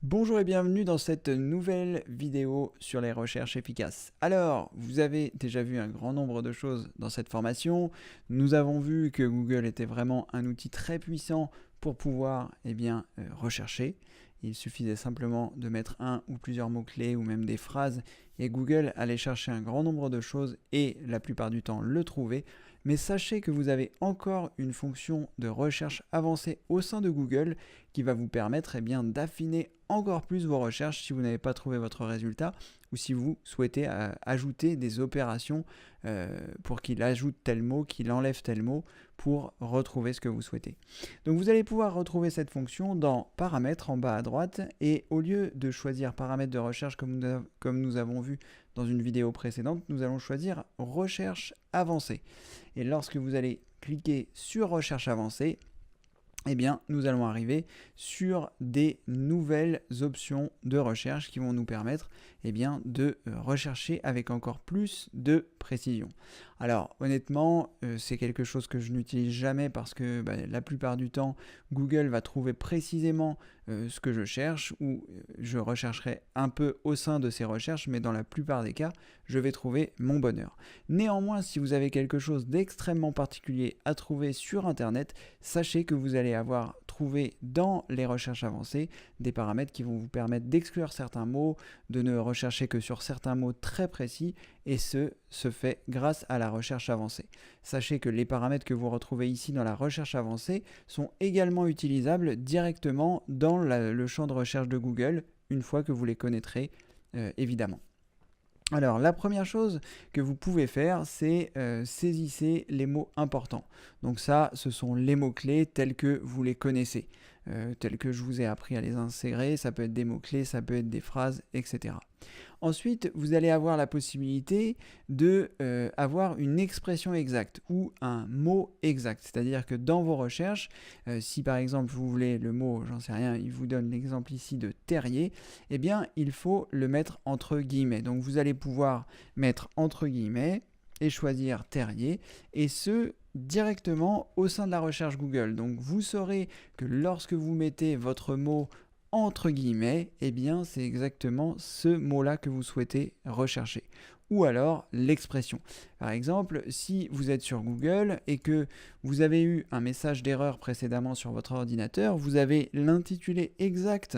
Bonjour et bienvenue dans cette nouvelle vidéo sur les recherches efficaces. Alors, vous avez déjà vu un grand nombre de choses dans cette formation. Nous avons vu que Google était vraiment un outil très puissant pour pouvoir rechercher. Il suffisait simplement de mettre un ou plusieurs mots-clés ou même des phrases et Google allait chercher un grand nombre de choses et la plupart du temps le trouver. Mais sachez que vous avez encore une fonction de recherche avancée au sein de Google qui va vous permettre d'affiner encore plus vos recherches si vous n'avez pas trouvé votre résultat ou si vous souhaitez ajouter des opérations pour qu'il ajoute tel mot, qu'il enlève tel mot pour retrouver ce que vous souhaitez. Donc vous allez pouvoir retrouver cette fonction dans paramètres en bas à droite et au lieu de choisir paramètres de recherche comme nous avons vu dans une vidéo précédente, nous allons choisir recherche avancée. Et lorsque vous allez cliquer sur recherche avancée, nous allons arriver sur des nouvelles options de recherche qui vont nous permettre de rechercher avec encore plus de précision. Alors honnêtement, c'est quelque chose que je n'utilise jamais parce que la plupart du temps, Google va trouver précisément ce que je cherche ou je rechercherai un peu au sein de ces recherches, mais dans la plupart des cas, je vais trouver mon bonheur. Néanmoins, si vous avez quelque chose d'extrêmement particulier à trouver sur Internet, sachez que vous allez avoir trouvé dans les recherches avancées des paramètres qui vont vous permettre d'exclure certains mots, de ne rechercher que sur certains mots très précis et ce se fait grâce à la recherche avancée. Sachez que les paramètres que vous retrouvez ici dans la recherche avancée sont également utilisables directement dans le champ de recherche de Google une fois que vous les connaîtrez évidemment. Alors, la première chose que vous pouvez faire, c'est saisissez les mots importants. Donc ça, ce sont les mots-clés tels que vous les connaissez, tels que je vous ai appris à les insérer. Ça peut être des mots-clés, ça peut être des phrases, etc. Ensuite, vous allez avoir la possibilité de avoir une expression exacte ou un mot exact. C'est-à-dire que dans vos recherches, si par exemple vous voulez le mot, j'en sais rien, il vous donne l'exemple ici de terrier, il faut le mettre entre guillemets. Donc vous allez pouvoir mettre entre guillemets et choisir terrier et ce directement au sein de la recherche Google. Donc vous saurez que lorsque vous mettez votre mot entre guillemets, c'est exactement ce mot-là que vous souhaitez rechercher. Ou alors l'expression. Par exemple, si vous êtes sur Google et que vous avez eu un message d'erreur précédemment sur votre ordinateur, vous avez l'intitulé exact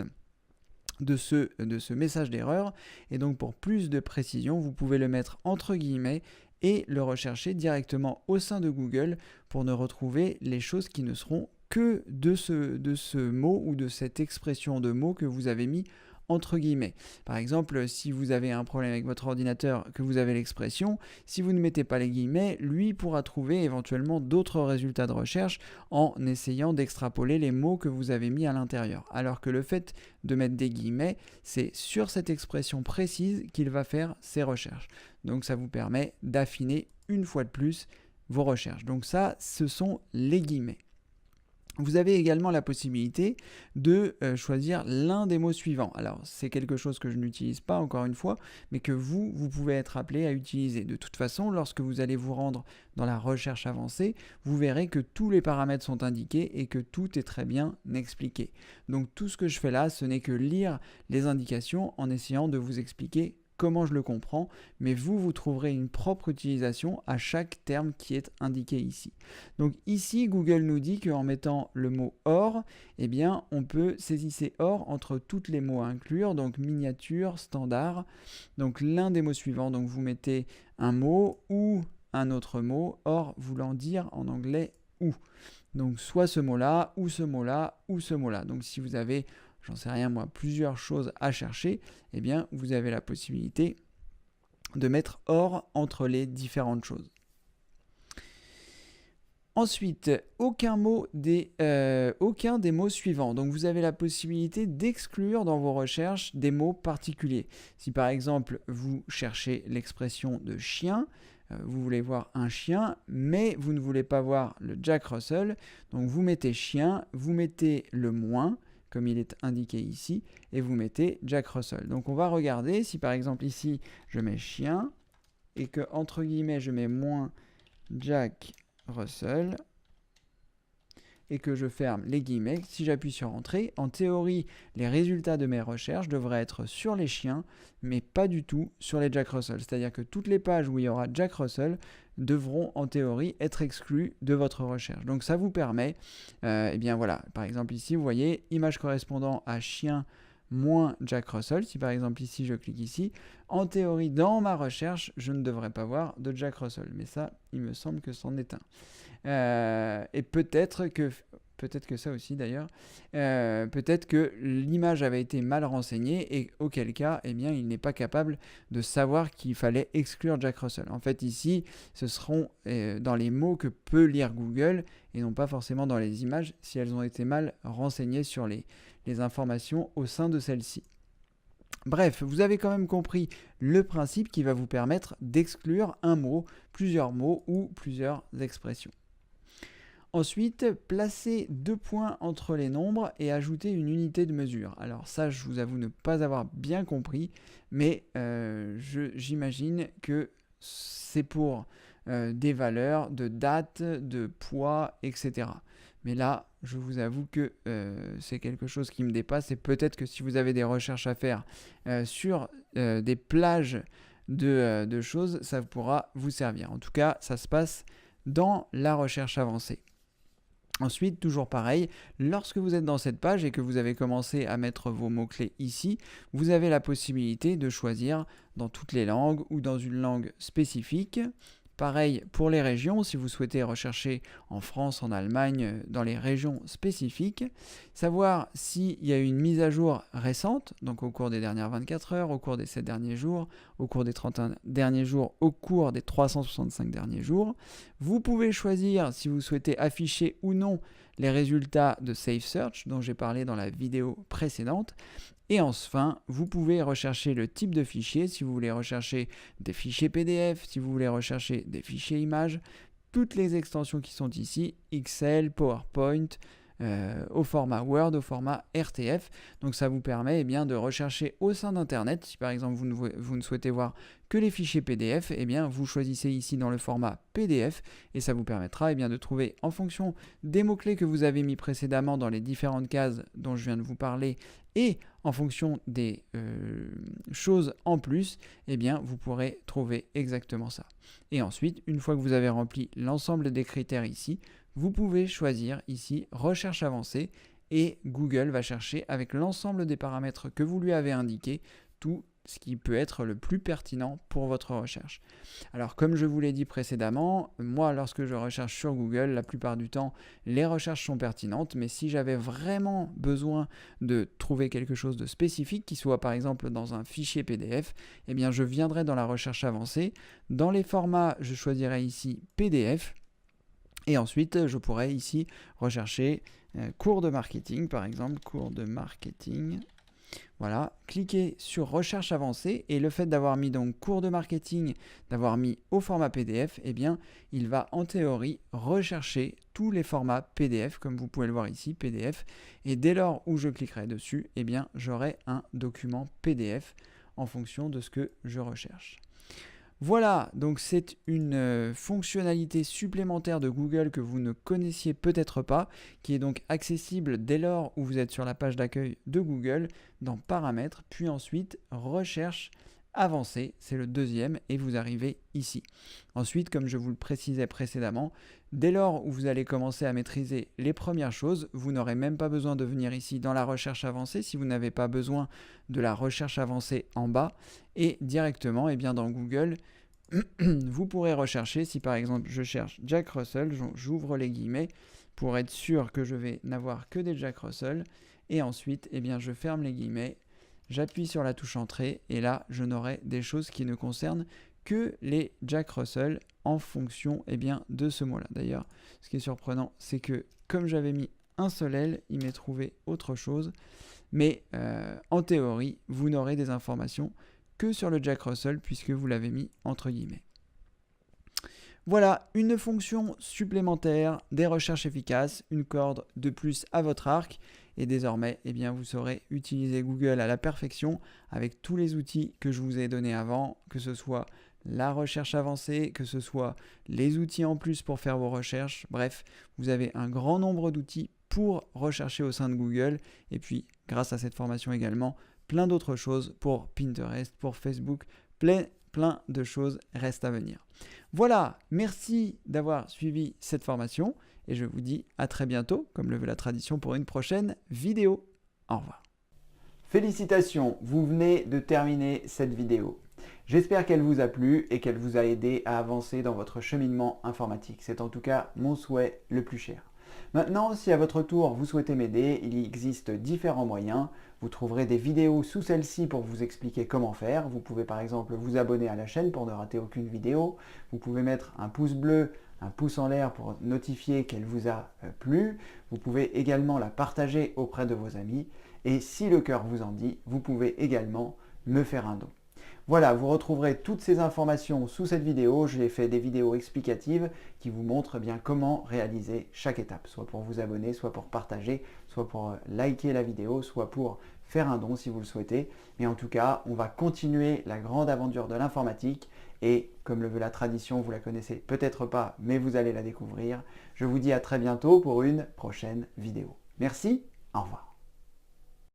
de ce message d'erreur et donc pour plus de précision, vous pouvez le mettre entre guillemets et le rechercher directement au sein de Google pour ne retrouver les choses qui ne seront que de ce mot ou de cette expression de mot que vous avez mis entre guillemets. Par exemple, si vous avez un problème avec votre ordinateur, que vous avez l'expression, si vous ne mettez pas les guillemets, lui pourra trouver éventuellement d'autres résultats de recherche en essayant d'extrapoler les mots que vous avez mis à l'intérieur. Alors que le fait de mettre des guillemets, c'est sur cette expression précise qu'il va faire ses recherches. Donc ça vous permet d'affiner une fois de plus vos recherches. Donc ça, ce sont les guillemets. Vous avez également la possibilité de choisir l'un des mots suivants. Alors, c'est quelque chose que je n'utilise pas, encore une fois, mais que vous pouvez être appelé à utiliser. De toute façon, lorsque vous allez vous rendre dans la recherche avancée, vous verrez que tous les paramètres sont indiqués et que tout est très bien expliqué. Donc, tout ce que je fais là, ce n'est que lire les indications en essayant de vous expliquer comment je le comprends, mais vous trouverez une propre utilisation à chaque terme qui est indiqué ici. Donc ici, Google nous dit qu'en mettant le mot or, on peut saisir or entre tous les mots à inclure, donc miniature, standard, donc l'un des mots suivants, donc vous mettez un mot ou un autre mot, or voulant dire en anglais ou. Donc soit ce mot-là, ou ce mot-là, ou ce mot-là. Donc si vous avez j'en sais rien moi, plusieurs choses à chercher, vous avez la possibilité de mettre or entre les différentes choses. Ensuite, aucun des mots suivants. Donc vous avez la possibilité d'exclure dans vos recherches des mots particuliers. Si par exemple vous cherchez l'expression de chien, vous voulez voir un chien, mais vous ne voulez pas voir le Jack Russell, donc vous mettez chien, vous mettez le moins, comme il est indiqué ici, et vous mettez Jack Russell. Donc on va regarder, si par exemple ici je mets chien, et que entre guillemets je mets moins Jack Russell, et que je ferme les guillemets, si j'appuie sur Entrée, en théorie, les résultats de mes recherches devraient être sur les chiens, mais pas du tout sur les Jack Russell. C'est-à-dire que toutes les pages où il y aura Jack Russell devront en théorie être exclues de votre recherche. Donc ça vous permet, eh bien voilà, par exemple ici, vous voyez, image correspondant à chien moins Jack Russell. Si par exemple ici je clique ici, en théorie dans ma recherche je ne devrais pas voir de Jack Russell, mais ça il me semble que c'en est un. Et peut-être que ça aussi d'ailleurs, peut-être que l'image avait été mal renseignée et auquel cas eh bien, il n'est pas capable de savoir qu'il fallait exclure Jack Russell. En fait ici ce seront dans les mots que peut lire Google et non pas forcément dans les images si elles ont été mal renseignées sur les informations au sein de celle-ci. Bref, vous avez quand même compris le principe qui va vous permettre d'exclure un mot, plusieurs mots ou plusieurs expressions. Ensuite, placez 2 points entre les nombres et ajoutez une unité de mesure. Alors ça, je vous avoue ne pas avoir bien compris, mais j'imagine que c'est pour des valeurs de date, de poids, etc. Mais là, je vous avoue que c'est quelque chose qui me dépasse et peut-être que si vous avez des recherches à faire sur des plages de choses, ça pourra vous servir. En tout cas, ça se passe dans la recherche avancée. Ensuite, toujours pareil, lorsque vous êtes dans cette page et que vous avez commencé à mettre vos mots-clés ici, vous avez la possibilité de choisir dans toutes les langues ou dans une langue spécifique. Pareil pour les régions, si vous souhaitez rechercher en France, en Allemagne, dans les régions spécifiques. Savoir s'il y a eu une mise à jour récente, donc au cours des dernières 24 heures, au cours des 7 derniers jours, au cours des 31 derniers jours, au cours des 365 derniers jours. Vous pouvez choisir si vous souhaitez afficher ou non les résultats de Safe Search, dont j'ai parlé dans la vidéo précédente. Et enfin, vous pouvez rechercher le type de fichier, si vous voulez rechercher des fichiers PDF, si vous voulez rechercher des fichiers images, toutes les extensions qui sont ici, Excel, PowerPoint, au format Word, au format RTF. Donc ça vous permet de rechercher au sein d'Internet. Si par exemple vous ne souhaitez voir que les fichiers PDF, vous choisissez ici dans le format PDF et ça vous permettra de trouver en fonction des mots-clés que vous avez mis précédemment dans les différentes cases dont je viens de vous parler et en fonction des choses en plus, vous pourrez trouver exactement ça. Et ensuite, une fois que vous avez rempli l'ensemble des critères ici, vous pouvez choisir ici Recherche avancée et Google va chercher avec l'ensemble des paramètres que vous lui avez indiqués tout ce qui peut être le plus pertinent pour votre recherche. Alors comme je vous l'ai dit précédemment, moi lorsque je recherche sur Google, la plupart du temps les recherches sont pertinentes, mais si j'avais vraiment besoin de trouver quelque chose de spécifique, qui soit par exemple dans un fichier PDF, je viendrai dans la recherche avancée. Dans les formats, je choisirai ici PDF. Et ensuite, je pourrais ici rechercher cours de marketing, par exemple, cours de marketing. Voilà, cliquez sur recherche avancée et le fait d'avoir mis donc cours de marketing, d'avoir mis au format PDF, il va en théorie rechercher tous les formats PDF, comme vous pouvez le voir ici, PDF. Et dès lors où je cliquerai dessus, j'aurai un document PDF en fonction de ce que je recherche. Voilà, donc c'est une fonctionnalité supplémentaire de Google que vous ne connaissiez peut-être pas, qui est donc accessible dès lors où vous êtes sur la page d'accueil de Google, dans Paramètres, puis ensuite Recherche avancée, c'est le deuxième, et vous arrivez ici. Ensuite, comme je vous le précisais précédemment, dès lors où vous allez commencer à maîtriser les premières choses, vous n'aurez même pas besoin de venir ici dans la recherche avancée si vous n'avez pas besoin de la recherche avancée en bas, et directement dans Google, vous pourrez rechercher, si par exemple je cherche Jack Russell, j'ouvre les guillemets pour être sûr que je vais n'avoir que des Jack Russell, et ensuite je ferme les guillemets, j'appuie sur la touche entrée et là je n'aurai des choses qui ne concernent que les Jack Russell en fonction de ce mot là. D'ailleurs ce qui est surprenant c'est que comme j'avais mis un seul L, il m'est trouvé autre chose, mais en théorie vous n'aurez des informations que sur le Jack Russell puisque vous l'avez mis entre guillemets. Voilà une fonction supplémentaire des recherches efficaces, une corde de plus à votre arc. Et désormais, vous saurez utiliser Google à la perfection avec tous les outils que je vous ai donnés avant, que ce soit la recherche avancée, que ce soit les outils en plus pour faire vos recherches. Bref, vous avez un grand nombre d'outils pour rechercher au sein de Google. Et puis, grâce à cette formation également, plein d'autres choses pour Pinterest, pour Facebook, plein de choses restent à venir. Voilà, merci d'avoir suivi cette formation et je vous dis à très bientôt, comme le veut la tradition, pour une prochaine vidéo. Au revoir. Félicitations, vous venez de terminer cette vidéo. J'espère qu'elle vous a plu et qu'elle vous a aidé à avancer dans votre cheminement informatique. C'est en tout cas mon souhait le plus cher. Maintenant, si à votre tour vous souhaitez m'aider, il existe différents moyens. Vous trouverez des vidéos sous celle-ci pour vous expliquer comment faire. Vous pouvez par exemple vous abonner à la chaîne pour ne rater aucune vidéo. Vous pouvez mettre un pouce bleu, un pouce en l'air pour notifier qu'elle vous a plu. Vous pouvez également la partager auprès de vos amis. Et si le cœur vous en dit, vous pouvez également me faire un don. Voilà, vous retrouverez toutes ces informations sous cette vidéo. J'ai fait des vidéos explicatives qui vous montrent bien comment réaliser chaque étape, soit pour vous abonner, soit pour partager, soit pour liker la vidéo, soit pour faire un don si vous le souhaitez. Mais en tout cas, on va continuer la grande aventure de l'informatique et comme le veut la tradition, vous la connaissez peut-être pas, mais vous allez la découvrir. Je vous dis à très bientôt pour une prochaine vidéo. Merci, au revoir.